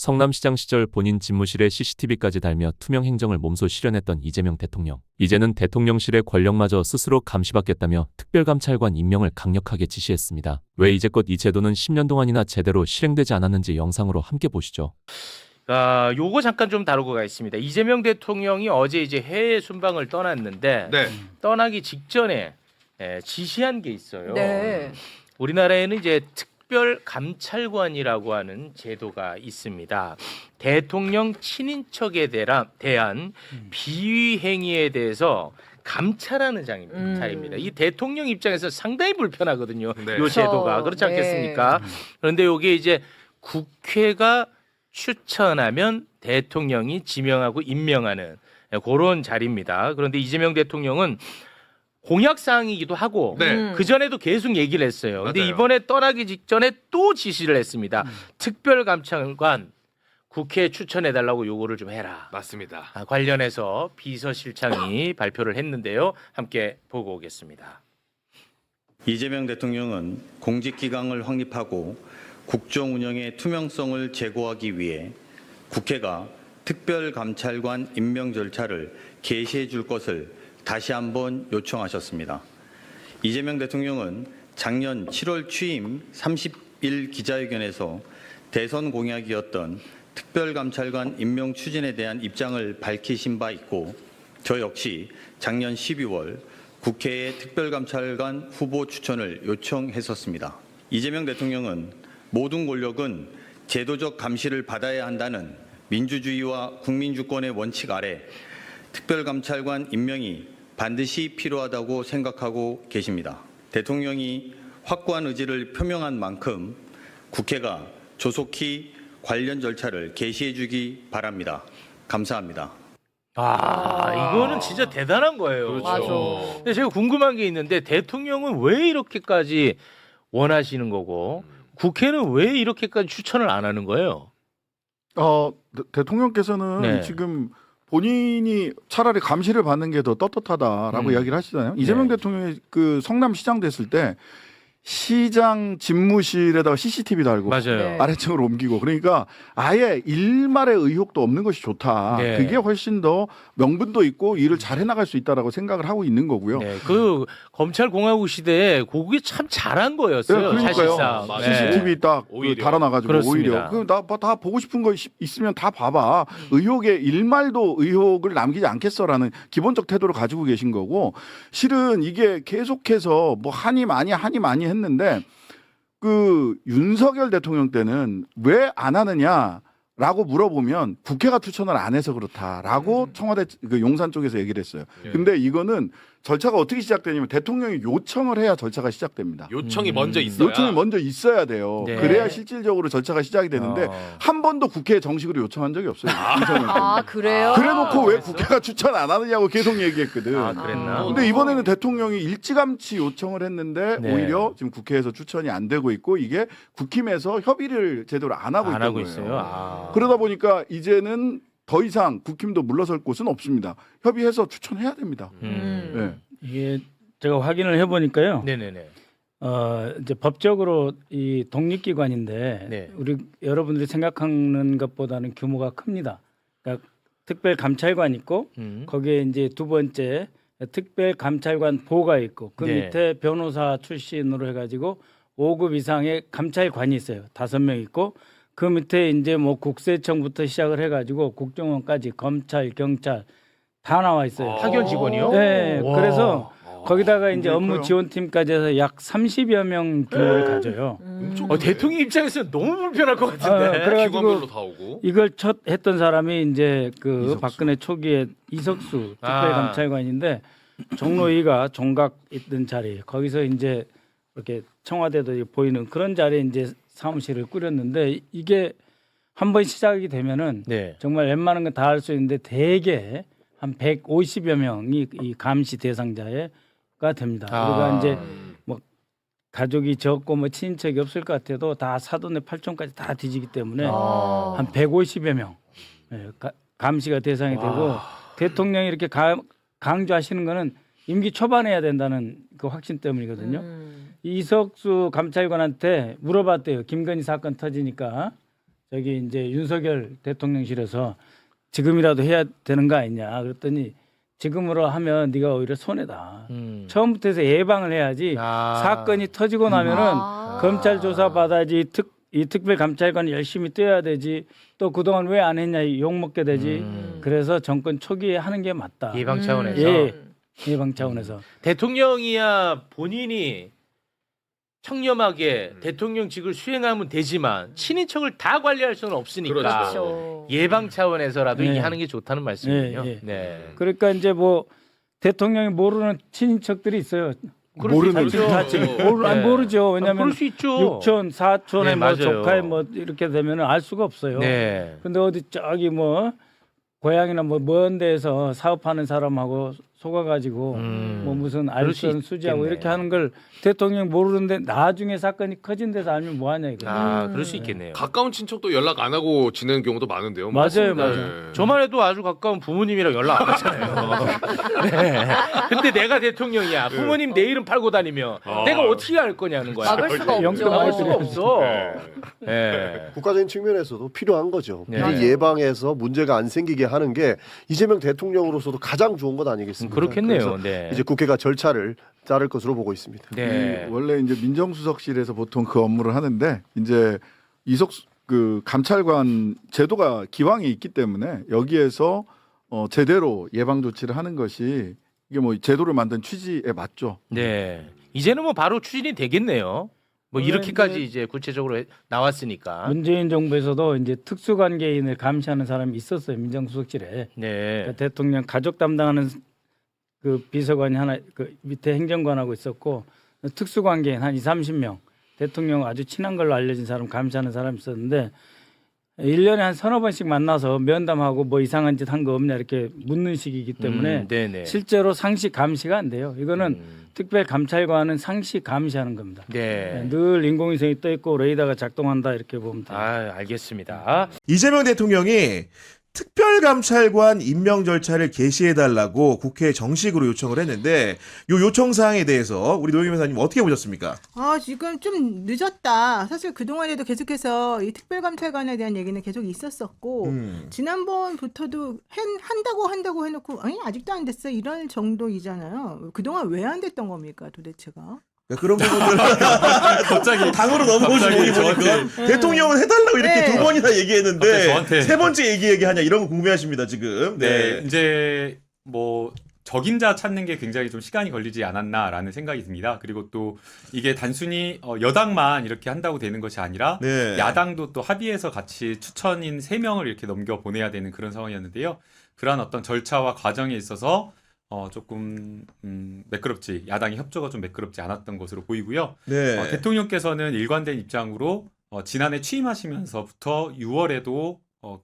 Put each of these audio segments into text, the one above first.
성남시장 시절 본인 집무실에 CCTV까지 달며 투명 행정을 몸소 실현했던 이재명 대통령. 이제는 대통령실의 권력마저 스스로 감시받겠다며 특별감찰관 임명을 강력하게 지시했습니다. 왜 이제껏 이 제도는 10년 동안이나 제대로 실행되지 않았는지 영상으로 함께 보시죠. 요거 잠깐 좀 다루고 가겠습니다. 이재명 대통령이 어제 이제 해외 순방을 떠났는데 떠나기 직전에 지시한 게 있어요. 네. 우리나라에는 이제 특별감찰관이라고 하는 제도가 있습니다. 대통령 친인척에 대한 비위 행위에 대해서 감찰하는 자리입니다. 이 대통령 입장에서 상당히 불편하거든요. 이 제도가 그렇지 않겠습니까? 그런데 이게 이제 국회가 추천하면 대통령이 지명하고 임명하는 그런 자리입니다. 그런데 이재명 대통령은 공약사항이기도 하고 그전에도 계속 얘기를 했어요. 근데 이번에 떠나기 직전에 또 지시를 했습니다. 특별감찰관 국회에 추천해달라고 요구를 좀 해라. 맞습니다. 관련해서 비서실장이 발표를 했는데요. 함께 보고 오겠습니다. 이재명 대통령은 공직기강을 확립하고 국정 운영의 투명성을 제고하기 위해 국회가 특별감찰관 임명 절차를 개시해 줄 것을 다시 한번 요청하셨습니다. 이재명 대통령은 작년 7월 취임 30일 기자회견에서 대선 공약이었던 특별감찰관 임명 추진에 대한 입장을 밝히신 바 있고 저 역시 작년 12월 국회에 특별감찰관 후보 추천을 요청했었습니다. 이재명 대통령은 모든 권력은 제도적 감시를 받아야 한다는 민주주의와 국민주권의 원칙 아래 특별감찰관 임명이 반드시 필요하다고 생각하고 계십니다. 대통령이 확고한 의지를 표명한 만큼 국회가 조속히 관련 절차를 개시해 주기 바랍니다. 감사합니다. 이거는 진짜 대단한 거예요. 그렇죠. 맞아. 근데 제가 궁금한 게 있는데 대통령은 왜 이렇게까지 원하시는 거고 국회는 왜 이렇게까지 추천을 안 하는 거예요? 대통령께서는 네. 지금 본인이 차라리 감시를 받는 게 더 떳떳하다라고 이야기를 하시잖아요. 이재명 대통령이 그 성남시장 됐을 때 시장 집무실에다가 CCTV 달고 맞아요. 네. 아래층으로 옮기고 그러니까 아예 일말의 의혹도 없는 것이 좋다. 네. 그게 훨씬 더 명분도 있고 일을 잘 해나갈 수 있다라고 생각을 하고 있는 거고요. 네, 그 검찰공화국 시대에 그게 참 잘한 거였어요. 네, 그러니까요. 사실상. 맞아요. CCTV 딱 오히려. 달아놔가지고 그렇습니다. 오히려 다 보고 싶은 거 있으면 다 봐봐. 의혹에 일말도 의혹을 남기지 않겠어라는 기본적 태도를 가지고 계신 거고 실은 이게 계속해서 뭐 한이 많이 했는데 그 윤석열 대통령 때는 왜 안 하느냐라고 물어보면 국회가 추천을 안 해서 그렇다라고 청와대 그 용산 쪽에서 얘기를 했어요. 근데 이거는 절차가 어떻게 시작되냐면 대통령이 요청을 해야 절차가 시작됩니다. 요청이 먼저 있어야. 요청이 먼저 있어야 돼요. 네. 그래야 실질적으로 절차가 시작이 되는데 한 번도 국회에 정식으로 요청한 적이 없어요. 윤석열 때는. 그래요? 그래놓고 왜 그랬어? 국회가 추천 안 하느냐고 계속 얘기했거든. 그랬나? 근데 이번에는 대통령이 일찌감치 요청을 했는데 네. 오히려 지금 국회에서 추천이 안 되고 있고 이게 국힘에서 협의를 제대로 안 하고 안 있는 하고 거예요. 있어요. 그러다 보니까 이제는 더 이상 국힘도 물러설 곳은 없습니다. 협의해서 추천해야 됩니다. 네. 이게 제가 확인을 해보니까요. 네네네. 이제 법적으로 이 독립기관인데 네. 우리 여러분들이 생각하는 것보다는 규모가 큽니다. 그러니까 특별감찰관 있고 거기에 이제 두 번째 특별감찰관 보가 있고 그 네. 밑에 변호사 출신으로 해가지고 5급 이상의 감찰관이 있어요. 5명 있고 그 밑에 이제 뭐 국세청부터 시작을 해가지고 국정원까지 검찰, 경찰 다 나와 있어요. 파견 직원이요? 네. 와. 그래서 거기다가 이제 그래요? 업무 지원팀까지 해서 약 30여 명 규모를 가져요. 대통령 입장에서는 너무 불편할 것 같은데. 그래가지고 기관별로 다 오고. 이걸 첫 했던 사람이 이제 그 이석수. 박근혜 초기에 이석수 특별감찰관인데 종로위가 종각 있던 자리 거기서 이제 이렇게 청와대도 보이는 그런 자리에 이제 사무실을 꾸렸는데 이게 한번 시작이 되면은 네. 정말 웬만한 건 다 할 수 있는데 대개 한 150여 명이 이 감시 대상자가 됩니다. 그러니까 이제 뭐 가족이 적고 뭐 친인척이 없을 것 같아도 다 사돈의 팔촌까지 다 뒤지기 때문에 한 150여 명 감시가 대상이 되고 대통령이 이렇게 강조하시는 거는 임기 초반에 해야 된다는 그 확신 때문이거든요. 이석수 감찰관한테 물어봤대요. 김건희 사건 터지니까 저기 이제 윤석열 대통령실에서 지금이라도 해야 되는 거 아니냐 그랬더니 지금으로 하면 네가 오히려 손해다. 처음부터 해서 예방을 해야지 사건이 터지고 나면은 검찰 조사 받아야지 이 특별감찰관이 열심히 뛰어야 되지 또 그동안 왜 안 했냐 욕 먹게 되지. 그래서 정권 초기에 하는 게 맞다. 예방 차원에서 예, 예방 차원에서. 대통령이야 본인이 청렴하게 대통령직을 수행하면 되지만 친인척을 다 관리할 수는 없으니까 그렇죠. 예방 차원에서라도 네. 이게 하는 게 좋다는 말씀이군요. 네, 네. 네. 그러니까 이제 뭐 대통령이 모르는 친인척들이 있어요. 모르는 네. 모르죠. 그럴 왜냐하면 수 있죠. 육촌, 사촌에 네, 뭐 맞아요. 조카에 뭐 이렇게 되면 알 수가 없어요. 네. 근데 어디 저기 뭐 고향이나 뭐 먼 데에서 사업하는 사람하고 속아가지고 뭐 무슨 그럴 수 알선 수지하고 있겠네. 이렇게 하는 걸 대통령이 모르는데 나중에 사건이 커진 데서 알면 뭐하냐 이거. 그럴 수 있겠네요. 가까운 친척도 연락 안 하고 지내는 경우도 많은데요. 맞아요, 네. 맞아요. 저만 해도 아주 가까운 부모님이랑 연락 안 하잖아요. 네. 근데 내가 대통령이야. 부모님 내 이름 팔고 다니면 내가 어떻게 알 거냐는 거야. 막을 수가 없죠. 막을 수가 없어. 네. 네. 국가적인 측면에서도 필요한 거죠. 네. 미리 예방해서 문제가 안 생기게 하는 게 이재명 대통령으로서도 가장 좋은 것 아니겠습니까? 그렇겠네요. 그래서 네. 이제 국회가 절차를 따를 것으로 보고 있습니다. 네. 원래 이제 민정수석실에서 보통 그 업무를 하는데 이제 이석 그 감찰관 제도가 기왕에 있기 때문에 여기에서 제대로 예방 조치를 하는 것이 이게 뭐 제도를 만든 취지에 맞죠. 네. 이제는 뭐 바로 추진이 되겠네요. 뭐 원래 이렇게까지 이제 구체적으로 나왔으니까. 문재인 정부에서도 이제 특수관계인을 감시하는 사람이 있었어요. 민정수석실에. 네. 그러니까 대통령 가족 담당하는 그 비서관이 하나 그 밑에 행정관하고 있었고 특수관계인 한 2-30명 대통령 아주 친한 걸로 알려진 사람 감시하는 사람이 있었는데 1년에 한 서너 번씩 만나서 면담하고 뭐 이상한 짓 한 거 없냐 이렇게 묻는 식이기 때문에 네네. 실제로 상시 감시가 안 돼요. 이거는 특별감찰관은 상시 감시하는 겁니다. 네. 늘 인공위성이 떠 있고 레이더가 작동한다 이렇게 보면 돼요. 아, 알겠습니다. 이재명 대통령이 특별감찰관 임명 절차를 개시해달라고 국회에 정식으로 요청을 했는데 이 요청 사항에 대해서 우리 노영희 변호사님 어떻게 보셨습니까? 지금 좀 늦었다. 사실 그동안에도 계속해서 이 특별감찰관에 대한 얘기는 계속 있었었고, 지난번부터도 한다고 해놓고, 아니, 아직도 안 됐어. 이런 정도이잖아요. 그동안 왜 안 됐던 겁니까, 도대체가? 그런 부분들 갑자기 당으로 넘어오시 보니까 대통령은 해달라고 이렇게 네. 두 번이나 얘기했는데 저한테. 세 번째 얘기하냐 이런 거 궁금해하십니다 지금. 네, 이제 뭐 적임자 찾는 게 굉장히 좀 시간이 걸리지 않았나라는 생각이 듭니다. 그리고 또 이게 단순히 여당만 이렇게 한다고 되는 것이 아니라 네. 야당도 또 합의해서 같이 추천인 3명을 이렇게 넘겨 보내야 되는 그런 상황이었는데요. 그러한 어떤 절차와 과정에 있어서 조금 매끄럽지 야당의 협조가 좀 매끄럽지 않았던 것으로 보이고요. 네. 대통령께서는 일관된 입장으로 지난해 취임하시면서부터 6월에도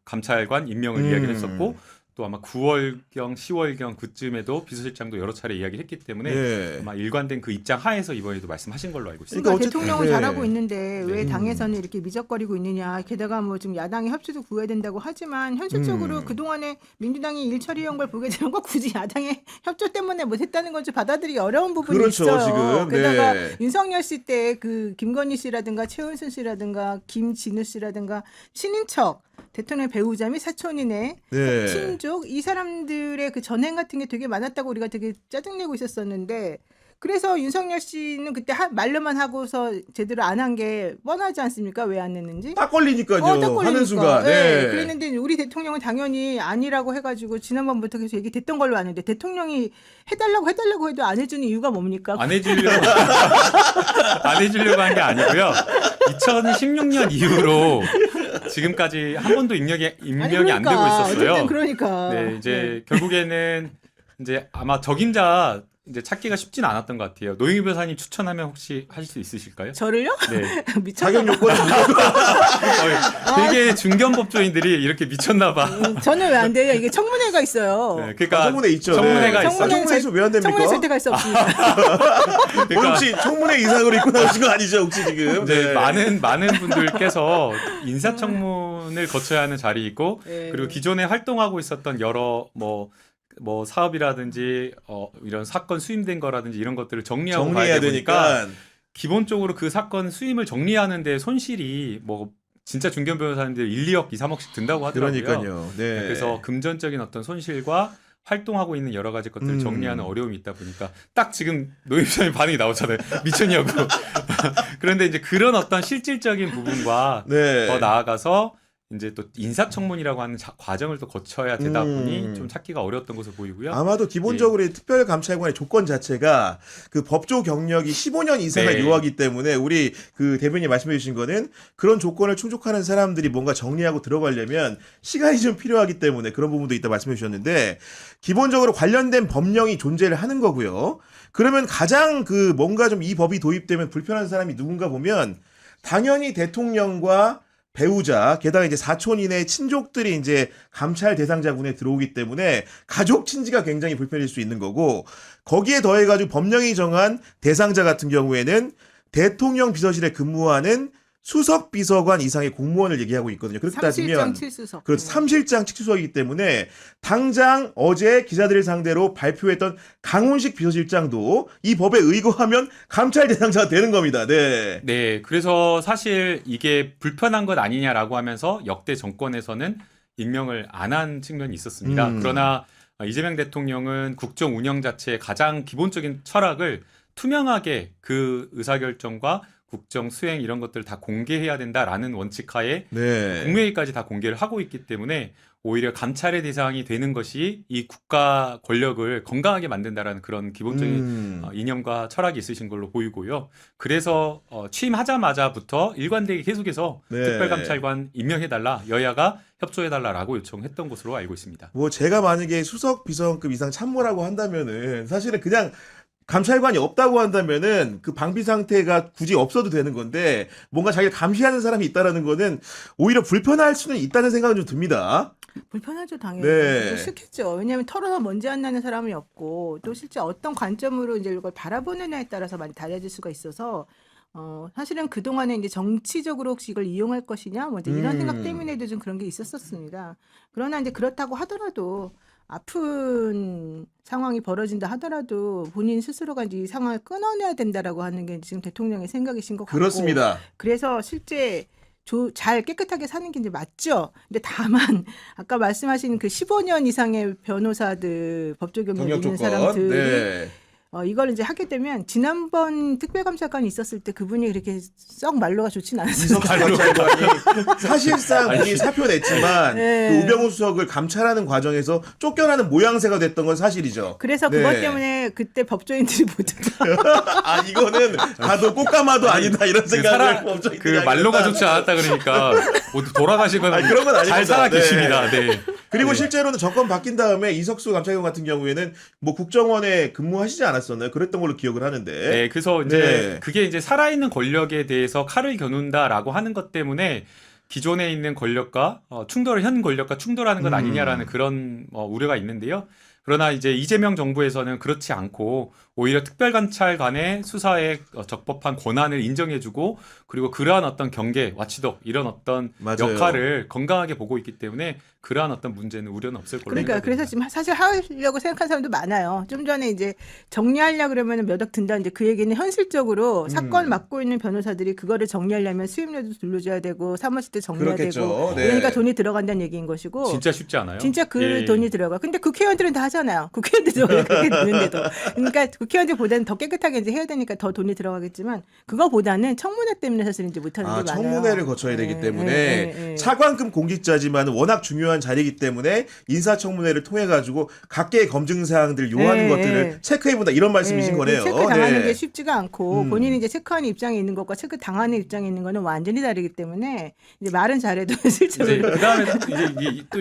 감찰관 임명을 이야기를 했었고 또 아마 9월경 10월경 그쯤에도 비서실장도 여러 차례 이야기를 했기 때문에 네. 아마 일관된 그 입장 하에서 이번에도 말씀하신 걸로 알고 있습니다. 그러니까 어쨌든- 대통령은 네. 잘하고 있는데 왜 당에서는 이렇게 미적거리고 있느냐. 게다가 뭐 지금 야당의 협조도 구해야 된다고 하지만 현실적으로 그동안에 민주당이 일 처리한 걸 보게 되면 꼭 굳이 야당의 협조 때문에 못했다는 건 좀 받아들이기 어려운 부분이 그렇죠, 있어요. 지금. 게다가 네. 윤석열 씨 때 그 김건희 씨라든가 최은순 씨라든가 김진우 씨라든가 친인척 대통령 배우자 및 사촌인의 네. 친족 이 사람들의 그 전행 같은 게 되게 많았다고 우리가 되게 짜증내고 있었었는데 그래서 윤석열 씨는 그때 말로만 하고서 제대로 안 한 게 뻔하지 않습니까? 왜 안 냈는지? 딱 걸리니까요. 딱 걸리니까. 하는 순간. 네. 그랬는데 우리 대통령은 당연히 아니라고 해가지고 지난번부터 계속 얘기됐던 걸로 아는데 대통령이 해달라고 해도 안 해주는 이유가 뭡니까? 안 해주려고 안 해주려고 한 게 아니고요. 2016년 이후로 지금까지 한 번도 임명이 안 되고 있었어요. 어쨌든 그러니까. 네, 이제 결국에는 이제 아마 적임자 이제 찾기가 쉽지는 않았던 것 같아요. 노영희 변호사님 추천하면 혹시 하실 수 있으실까요? 저를요? 네. 자격 미쳤나? 요건은 되게 중견 법조인들이 이렇게 미쳤나 봐. 저는 왜 안 돼요? 이게 청문회가 있어요. 네, 그러니까 청문회 있죠. 청문회가 네. 있어요. 청문회에서 왜 안 됩니까? 청문회 선택할 수 없습니다. 오늘 그러니까 혹시 청문회 이상으로 입고 나오신 거 아니죠 혹시 지금? 이제 많은 분들께서 인사청문을 거쳐야 하는 자리이고 네. 그리고 기존에 활동하고 있었던 여러 뭐 사업이라든지 이런 사건 수임된 거라든지 이런 것들을 정리하고 정리해야 가야 되니까 되니까. 기본적으로 그 사건 수임을 정리하는데 손실이 뭐 진짜 중견 변호사님들 1, 2억, 2, 3억씩 든다고 하더라고요. 그러니까요. 네. 그래서 금전적인 어떤 손실과 활동하고 있는 여러 가지 것들을 정리하는 어려움이 있다 보니까 딱 지금 노임사님 반응이 나오잖아요. 미쳤냐고. 그런데 이제 그런 어떤 실질적인 부분과 네. 더 나아가서 이제 또 인사청문이라고 하는 과정을 또 거쳐야 되다 보니 좀 찾기가 어려웠던 것으로 보이고요. 아마도 기본적으로 이 특별감찰관의 조건 자체가 그 법조 경력이 15년 이상을 네. 요하기 때문에 우리 그 대변인이 말씀해 주신 거는 그런 조건을 충족하는 사람들이 뭔가 정리하고 들어가려면 시간이 좀 필요하기 때문에 그런 부분도 있다 말씀해 주셨는데 기본적으로 관련된 법령이 존재를 하는 거고요. 그러면 가장 그 뭔가 좀 이 법이 도입되면 불편한 사람이 누군가 보면 당연히 대통령과 배우자, 게다가 이제 사촌 이내의 친족들이 이제 감찰 대상자군에 들어오기 때문에 가족 친지가 굉장히 불편할 수 있는 거고 거기에 더해가지고 법령이 정한 대상자 같은 경우에는 대통령 비서실에 근무하는 수석 비서관 이상의 공무원을 얘기하고 있거든요. 그렇게 따지면 3실장 7수석. 그렇죠. 3실장 7수석이기 때문에 당장 어제 기자들을 상대로 발표했던 강훈식 비서실장도 이 법에 의거하면 감찰 대상자가 되는 겁니다. 네. 네, 그래서 사실 이게 불편한 것 아니냐라고 하면서 역대 정권에서는 임명을 안 한 측면이 있었습니다. 그러나 이재명 대통령은 국정 운영 자체의 가장 기본적인 철학을 투명하게 그 의사결정과 국정 수행 이런 것들을 다 공개해야 된다라는 원칙하에 네. 국무회의까지 다 공개를 하고 있기 때문에 오히려 감찰의 대상이 되는 것이 이 국가 권력을 건강하게 만든다라는 그런 기본적인 이념과 철학이 있으신 걸로 보이고요. 그래서 취임하자마자부터 일관되게 계속해서 네. 특별감찰관 임명해달라, 여야가 협조해달라라고 요청했던 것으로 알고 있습니다. 뭐 제가 만약에 수석 비서관급 이상 참모라고 한다면은 사실은 그냥 감찰관이 없다고 한다면은 그 방비 상태가 굳이 없어도 되는 건데 뭔가 자기를 감시하는 사람이 있다라는 거는 오히려 불편할 수는 있다는 생각은 좀 듭니다. 불편하죠, 당연히. 네. 싫겠죠. 왜냐하면 털어서 먼지 안 나는 사람이 없고 또 실제 어떤 관점으로 이제 이걸 바라보느냐에 따라서 많이 달라질 수가 있어서 사실은 그 동안에 이제 정치적으로 혹시 이걸 이용할 것이냐, 뭐 이제 이런 생각 때문에도 좀 그런 게 있었었습니다. 그러나 이제 그렇다고 하더라도 아픈 상황이 벌어진다 하더라도 본인 스스로가 이제 이 상황을 끊어내야 된다라고 하는 게 지금 대통령의 생각이신 것 같고. 그렇습니다. 그래서 실제 잘 깨끗하게 사는 게 이제 맞죠. 근데 다만 아까 말씀하신 그 15년 이상의 변호사들 법조 경력 경력 있는 조건. 사람들이 네. 이걸 이제 하게 되면 지난번 특별감찰관이 있었을 때 그분이 그렇게 썩 말로가 좋진 않았어요. 이석수 감찰관이 사실상 본인이 사표 냈지만 네. 그 우병우 수석을 감찰하는 과정에서 쫓겨나는 모양새가 됐던 건 사실이죠. 그래서 네. 그것 때문에 그때 법조인들이 모두 아 이거는 가도 꽃가마도 아니다 이런 생각을 그 말로가 좋지 않았다 그러니까 모두 돌아가시거나 아니, 그런 건 아닙니다. 잘 살아 네. 계십니다. 네. 그리고 네. 실제로는 정권 바뀐 다음에 이석수 감찰관 같은 경우에는 뭐 국정원에 근무하시지 않았었나요? 그랬던 걸로 기억을 하는데. 네, 그래서 이제 네. 그게 이제 살아있는 권력에 대해서 칼을 겨눈다라고 하는 것 때문에 기존에 있는 권력과 현 권력과 충돌하는 것 아니냐라는 그런 우려가 있는데요. 그러나 이제 이재명 정부에서는 그렇지 않고 오히려 특별감찰관의 수사에 적법한 권한을 인정해주고 그리고 그러한 어떤 경계, 와치독 이런 어떤 맞아요. 역할을 건강하게 보고 있기 때문에 그러한 어떤 문제는 우려는 없을 걸로 그러니까 그래서 생각됩니다. 지금 사실 하려고 생각한 사람도 많아요. 좀 전에 이제 정리하려 그러면 몇 억 든다. 이제 그 얘기는 현실적으로 사건 맡고 있는 변호사들이 그거를 정리하려면 수임료도 둘러줘야 되고 사무실도 정리해야 그렇겠죠. 되고 네. 그러니까 돈이 들어간다는 얘기인 것이고 진짜 쉽지 않아요. 진짜 그 예. 돈이 들어가. 근데 국회의원들은 다 하잖아요. 국회의원들도 그렇게 되는데도. 그러니까 국회의원들보다는 더 깨끗하게 이제 해야 되니까 더 돈이 들어가겠지만 그거보다는 청문회 때문에 사실 이제 못하는 게 많아요. 청문회를 거쳐야 되기 네, 때문에 네, 네. 차관급 공직자지만 워낙 중요한 자리이기 때문에 인사청문회를 통해 가지고 각계의 검증 사항들 요하는 네, 것들을 네. 체크해 본다 이런 말씀이신 거네요. 체크 당하는 네. 게 쉽지가 않고 본인이 이제 체크하는 입장에 있는 것과 체크 당하는 입장에 있는 거는 완전히 다르기 때문에 이제 말은 잘해도 이제 실제로 그다음에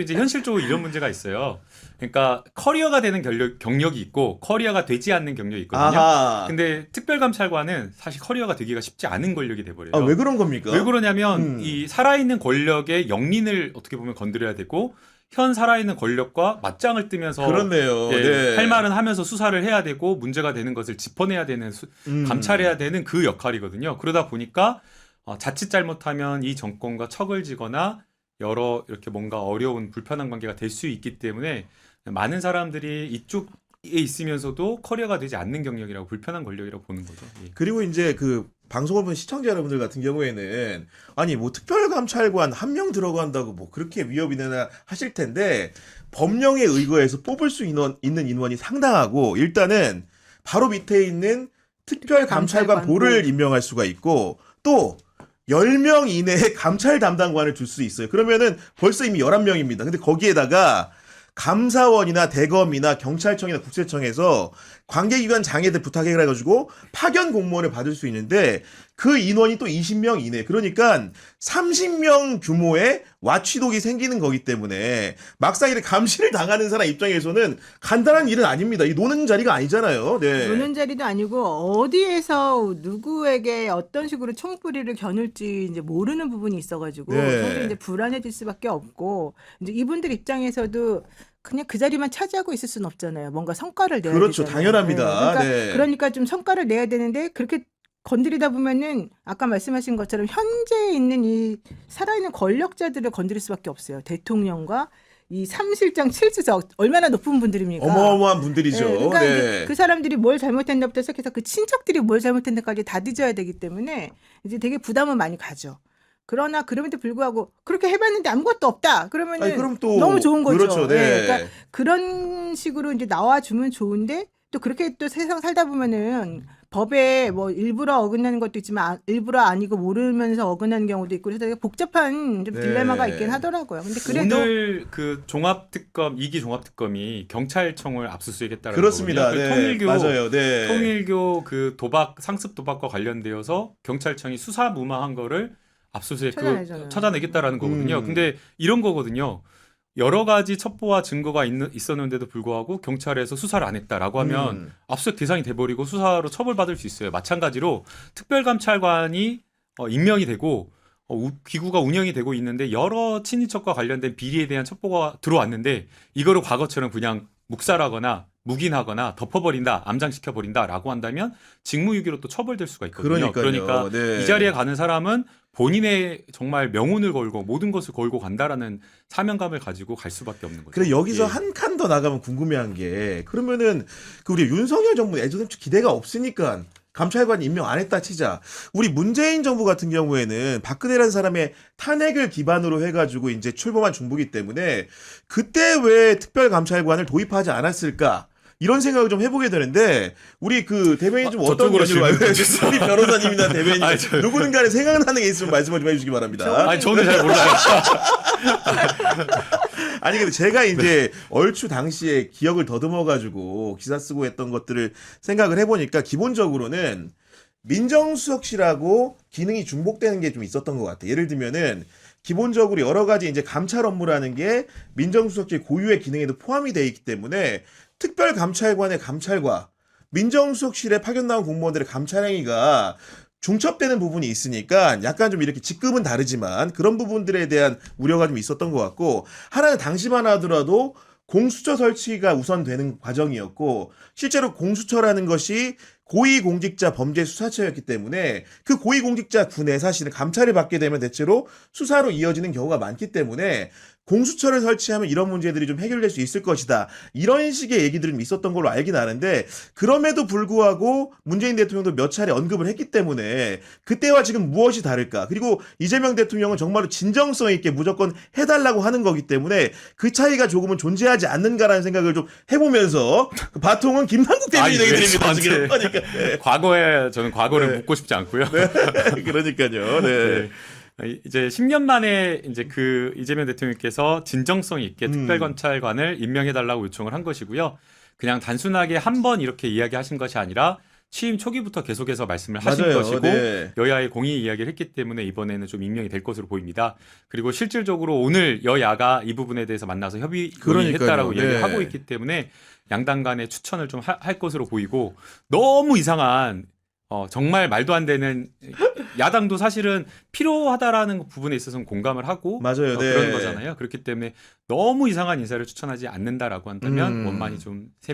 이제 현실적으로 이런 문제가 있어요. 그러니까 커리어가 되는 경력이 있고 커리어가 되지 않는 경력이 있거든요. 아하. 근데 특별감찰관은 사실 커리어가 되기가 쉽지 않은 권력이 돼버려요. 아, 왜 그런 겁니까? 왜 그러냐면 이 살아있는 권력의 영린을 어떻게 보면 건드려야 되고 현 살아있는 권력과 맞짱을 뜨면서 그렇네요. 예, 네. 할 말은 하면서 수사를 해야 되고 문제가 되는 것을 짚어내야 되는 감찰해야 되는 그 역할이거든요. 그러다 보니까 자칫 잘못하면 이 정권과 척을 지거나 여러 이렇게 뭔가 어려운 불편한 관계가 될 수 있기 때문에 많은 사람들이 이쪽 있으면서도 커리어가 되지 않는 경력이라고 불편한 권력이라고 보는 거죠. 예. 그리고 이제 그 방송을 보는 시청자 여러분들 같은 경우에는 아니 뭐 특별감찰관 한 명 들어간다고 뭐 그렇게 위협이 되나 하실 텐데 법령에 의거해서 뽑을 수 있는 인원이 상당하고 일단은 바로 밑에 있는 특별감찰관 보를 임명할 수가 있고 또 10명 이내에 감찰 담당관을 줄 수 있어요. 그러면은 벌써 이미 11명입니다. 근데 거기에다가 감사원이나 대검이나 경찰청이나 국세청에서 관계기관 장애들 부탁해가지고 파견 공무원을 받을 수 있는데 그 인원이 또 20명 이내. 그러니까 30명 규모의 와취독이 생기는 거기 때문에 막상 이렇게 감시를 당하는 사람 입장에서는 간단한 일은 아닙니다. 이 노는 자리가 아니잖아요. 네. 노는 자리도 아니고 어디에서 누구에게 어떤 식으로 총뿌리를 겨눌지 이제 모르는 부분이 있어가지고 네. 사실 이제 불안해질 수밖에 없고 이제 이분들 입장에서도 그냥 그 자리만 차지하고 있을 수는 없잖아요. 뭔가 성과를 내야 그렇죠. 되잖아요. 당연합니다. 네. 그러니까 좀 성과를 내야 되는데 그렇게 건드리다 보면은 아까 말씀하신 것처럼 현재 있는 이 살아있는 권력자들을 건드릴 수밖에 없어요. 대통령과 이 3실장, 7수석 얼마나 높은 분들입니까? 어마어마한 분들이죠. 네, 그러니까 네. 이제 그 사람들이 뭘 잘못했나부터 시작해서 그 친척들이 뭘 잘못했나까지 다 뒤져야 되기 때문에 이제 되게 부담은 많이 가죠. 그러나 그럼에도 불구하고 그렇게 해봤는데 아무것도 없다. 그러면은 아니, 그럼 또 너무 좋은 거죠. 그렇죠. 네. 그러니까 그런 식으로 이제 나와주면 좋은데 또 그렇게 또 세상 살다 보면은 법에 뭐 일부러 어긋나는 것도 있지만 일부러 아니고 모르면서 어긋나는 경우도 있고 그래서 되게 복잡한 좀 네. 딜레마가 있긴 하더라고요. 근데 그래도 오늘 그 종합특검 2기 종합특검이 경찰청을 압수수색했다는 그렇습니다. 거거든요. 네. 통일교 맞아요. 네. 통일교 그 도박 상습 도박과 관련되어서 경찰청이 수사 무마한 거를 압수수색 찾아내잖아요. 찾아내겠다라는 거거든요. 음. 근데 이런 거거든요. 여러 가지 첩보와 증거가 있었는데도 불구하고 경찰에서 수사를 안 했다라고 하면 압수수색 대상이 돼버리고 수사로 처벌받을 수 있어요. 마찬가지로 특별감찰관이 임명이 되고 기구가 운영이 되고 있는데 여러 친인척과 관련된 비리에 대한 첩보가 들어왔는데 이거를 과거처럼 그냥 묵살하거나 묵인하거나 덮어버린다, 암장시켜버린다라고 한다면 직무유기로 또 처벌될 수가 있거든요. 그러니까요. 그러니까 네. 이 자리에 가는 사람은 본인의 정말 명운을 걸고 모든 것을 걸고 간다라는 사명감을 가지고 갈 수밖에 없는 거죠. 그래 여기서 예. 한 칸 더 나가면 궁금해한 게 그러면은 그 우리 윤석열 정부 예전에 기대가 없으니까 감찰관 임명 안 했다 치자. 우리 문재인 정부 같은 경우에는 박근혜라는 사람의 탄핵을 기반으로 해가지고 이제 출범한 정부기 때문에 그때 왜 특별감찰관을 도입하지 않았을까? 이런 생각을 좀 해보게 되는데 우리 그 대변인 좀 어떤 저쪽으로 견해로 알고 질문 계세요? 우리 변호사님이나 대변인 아니, 누구는 간에 생각나는 게 있으면 말씀을 좀 해주시기 바랍니다. 아니 저는 잘 몰라요. 아니 근데 제가 이제 얼추 당시에 기억을 더듬어가지고 기사 쓰고 했던 것들을 생각을 해보니까 기본적으로는 민정수석실하고 기능이 중복되는 게 좀 있었던 것 같아요. 예를 들면은 기본적으로 여러 가지 이제 감찰 업무라는 게 민정수석실 고유의 기능에도 포함이 돼 있기 때문에 특별감찰관의 감찰과 민정수석실에 파견 나온 공무원들의 감찰 행위가 중첩되는 부분이 있으니까 약간 좀 이렇게 직급은 다르지만 그런 부분들에 대한 우려가 좀 있었던 것 같고 하나는 당시만 하더라도 공수처 설치가 우선되는 과정이었고 실제로 공수처라는 것이 고위공직자 범죄수사처였기 때문에 그 고위공직자 군에 사실은 감찰을 받게 되면 대체로 수사로 이어지는 경우가 많기 때문에 공수처를 설치하면 이런 문제들이 좀 해결될 수 있을 것이다. 이런 식의 얘기들이 좀 있었던 걸로 알긴 아는데 그럼에도 불구하고 문재인 대통령도 몇 차례 언급을 했기 때문에 그때와 지금 무엇이 다를까? 그리고 이재명 대통령은 정말로 진정성 있게 무조건 해달라고 하는 거기 때문에 그 차이가 조금은 존재하지 않는가라는 생각을 좀 해보면서 그 바통은 김남국 대변인에게 드립니다. 지금 그러니까 과거에 저는 과거를 네. 묻고 싶지 않고요. 네. 그러니까요. 네. 이제 10년 만에 이제 그 이재명 대통령께서 진정성 있게 특별감찰관을 임명해달라고 요청을 한 것이고요. 그냥 단순하게 한 번 이렇게 이야기하신 것이 아니라 취임 초기부터 계속해서 말씀을 하신 맞아요. 것이고 네. 여야의 공의 이야기를 했기 때문에 이번에는 좀 임명이 될 것으로 보입니다. 그리고 실질적으로 오늘 여야가 이 부분에 대해서 만나서 협의했다라고 네. 이야기를 하고 있기 때문에 양당 간의 추천을 좀 할 것으로 보이고 너무 이상한 정말 말도 안 되는 야당도 사실은 필요하다라는 부분에 있어서는 공감을 하고 맞아요. 네. 그런 거잖아요. 그렇기 때문에 너무 이상한 인사를 추천하지 않는다라고 한다면 원만히 좀